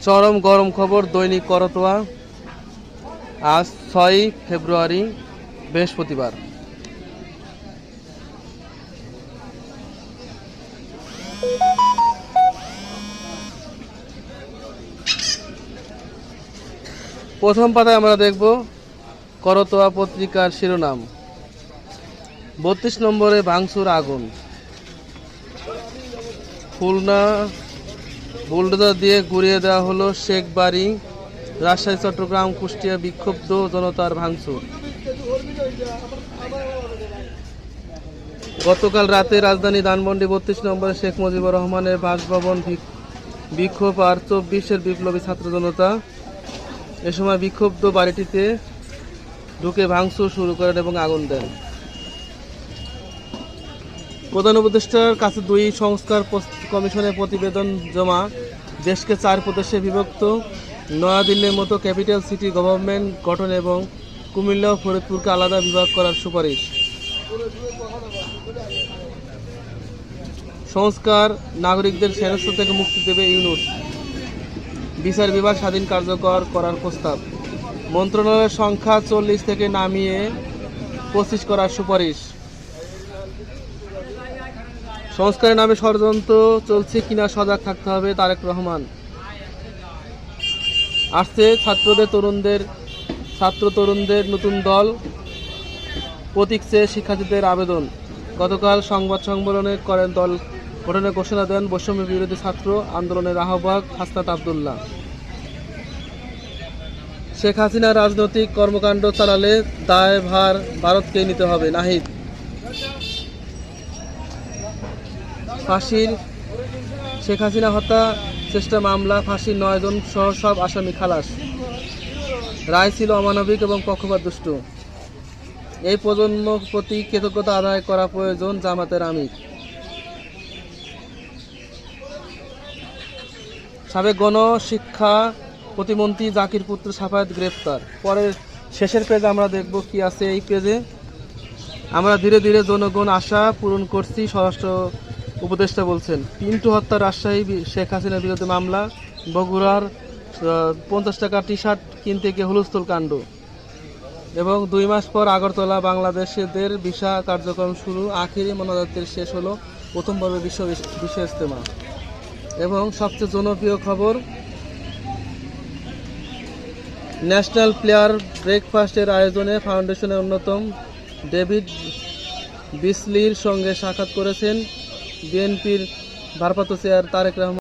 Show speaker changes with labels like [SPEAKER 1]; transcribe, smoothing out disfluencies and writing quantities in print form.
[SPEAKER 1] চরম গরম খবর দৈনিক করতোয়া, আজ ৬ ফেব্রুয়ারি বৃহস্পতিবার। প্রথম পাতায় আমরা দেখব করতোয়া পত্রিকার শিরোনাম, ৩২ নম্বরে ভাঙচুর আগুন, খুলনা বুলডোজার দিয়ে গুড়িয়ে দেওয়া হলো শেখ বাড়ি, রাজশাহী, চট্টগ্রাম, কুষ্টিয়া বিক্ষুব্ধ জনতার ভাঙচুর। গতকাল রাতে রাজধানী ধানমন্ডি ৩২ নম্বরে শেখ মুজিবুর রহমানের বাসভবন বিক্ষোভ আর ২৪-এর বিপ্লবী ছাত্র জনতা এ সময় বিক্ষুব্ধ বাড়িটিতে ঢুকে ভাঙচুর শুরু করেন এবং আগুন দেন। প্রধান উপদেষ্টার কাছে ২ সংস্কার কমিশনের প্রতিবেদন জমা, দেশকে ৪ প্রদেশে বিভক্ত, নয়াদিল্লির মতো ক্যাপিটাল সিটি গভর্নমেন্ট গঠন এবং কুমিল্লা ও ফরিদপুরকে আলাদা বিভাগ করার সুপারিশ। সংস্কার নাগরিকদের সেনস্য থেকে মুক্তি দেবে ইউনূস, বিচার বিভাগ স্বাধীন কার্যকর করার প্রস্তাব, মন্ত্রণালয়ের সংখ্যা ৪০ থেকে নামিয়ে ২৫ করার সুপারিশ। সংস্কারের নামে ষড়যন্ত্র চলছে কিনা সজাগ থাকতে হবে তারেক রহমান। আসছে ছাত্র তরুণদের নতুন দল, প্রতীক চেয়ে শিক্ষার্থীদের আবেদন। গতকাল সংবাদ সম্মেলনে করেন দল গঠনের ঘোষণা দেন বৈষম্য বিরোধী ছাত্র আন্দোলনের আহ্বায়ক হাসনাত আবদুল্লাহ। শেখ হাসিনা রাজনৈতিক কর্মকাণ্ড চালালে দায়ভার ভারতকেই নিতে হবে, নাহিদ। ফাঁসির শেখ হাসিনা হত্যা চেষ্টা মামলা, ফাঁসির ৯ জন সহ সব আসামি খালাস। রায় ছিল অমানবিক এবং পক্ষপাতদুষ্ট। এই প্রজন্ম প্রতি কৃতজ্ঞতা আদায় করা প্রয়োজন, জামাতের আমির। সাবেক গণশিক্ষা প্রতিমন্ত্রী জাকির পুত্র সাফায়েত গ্রেফতার। পরের শেষের পেজে আমরা দেখব কি আছে। এই পেজে আমরা ধীরে ধীরে জনগণ আশা পূরণ করছি, স্বরাষ্ট্র উপদেষ্টা বলছেন। পিন্টু হত্যা, রাজশাহী শেখ হাসিনার বিরুদ্ধে মামলা, বগুড়ার ৫০ টাকা টি শার্ট কিনতে গিয়ে হুলস্থুল কাণ্ড এবং ২ মাস পর আগরতলা বাংলাদেশিদের ভিসা কার্যক্রম শুরু, আখেরি মোনাজাতের শেষ হলো প্রথম পর্বে বিশ্ব ইজতেমা। এবং সবচেয়ে জনপ্রিয় খবর, ন্যাশনাল প্লেয়ার ব্রেকফাস্টের আয়োজনে ফাউন্ডেশনের অন্যতম ডেভিড বিসলির সঙ্গে সাক্ষাৎ করেছেন বিএনপির ভারপ্রাপ্ত চেয়ার তারেক রহমান।